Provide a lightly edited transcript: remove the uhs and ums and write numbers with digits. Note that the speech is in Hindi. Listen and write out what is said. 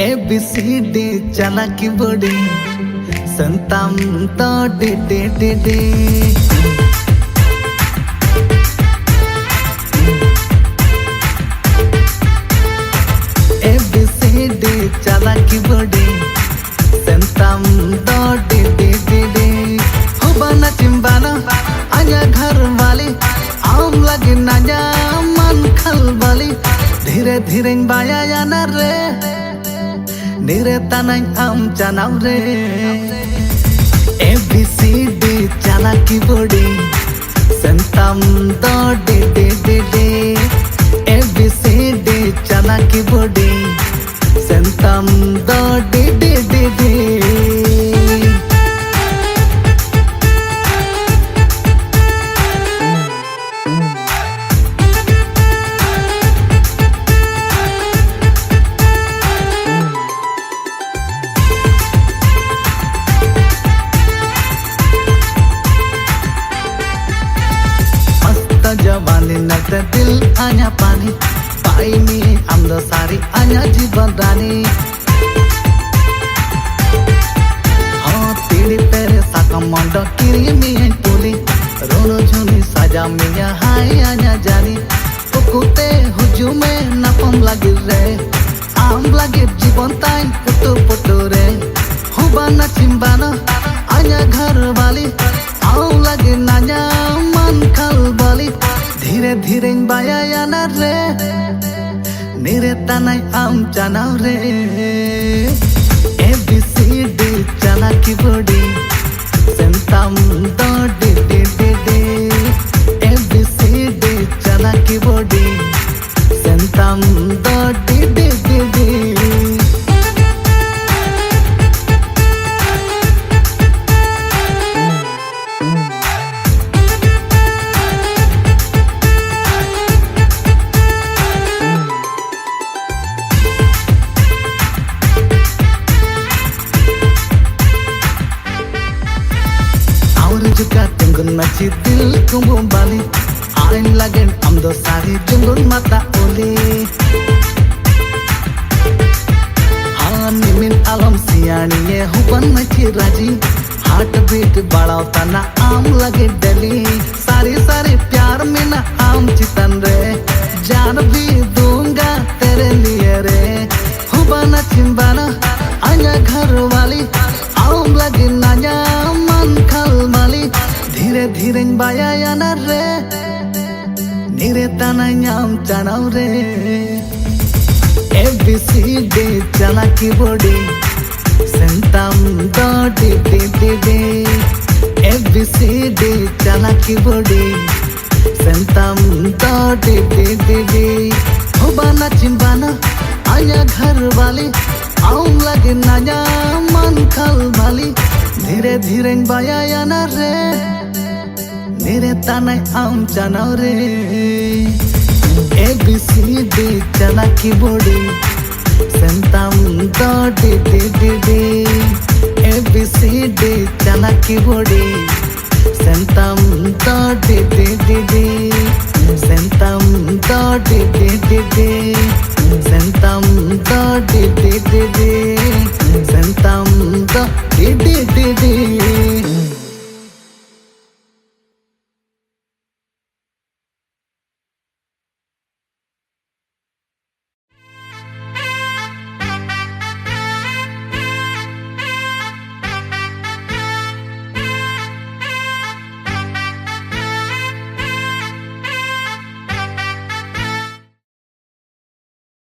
ABCD चला की बड़ी संतम तो डे ABCD चला की बड़ी संतम तो डे हुबाना चिंबाना आजा घर वाली आम लगी नाजा मन खल वाली धीरे धीरे बाया जाना रे निरे तनाई आम चनाव रे ABCD चला की बड़ी संतम तो डे ABCD चला की बड़ी संतम तो डे जवानी नट दिल आया पानी पाई में आमदो सारी आया जीवन रानी हाँ तेरे पेरे साका मंडो किरी में टोली रोनो झुनी साजा मिया हाय आया जानी कुकुते हुजुमे नापम लगी रे आम लगे जीवन ताई पुटो रे हुबाना चिंबाना आया घर वाली आओ लगे नाजा मन खल वाली धीरे धीरे बाया जाना रे निरे तनाई आम चनाव रे ABCD चला की बड़ी संतम तो डे ABCD चला की बड़ी संतम तो day juga tunggun masih dil kumbu bali ain lagen amdo sari jungun mata oli nimin alam siani ye huban masih raji heart beat badao tana am lage deli सारी प्यार में ना आम चितन रे जान भी दूंगा तेरे लिए रे हुबाना चिंबाना आया घर वाली आम लगे नाया मन खल माली धीरे धीरे बाया जाना रे निरे तनाई आम चनाव रे ABCD चला की बड़ी संतम तो डे ABCD चला की बड़ी संतम तो डे हुबाना चिंबाना आया घर वाली आम लगे नाजा मन खल वाली धीरे धीरे बाया जाना रे निरे तनाई आम चनाव रे ABCD चला की बड़ी संतम तो डे ABCD चला की बड़ी संतम तो डे संतम तो डे संतम तो डे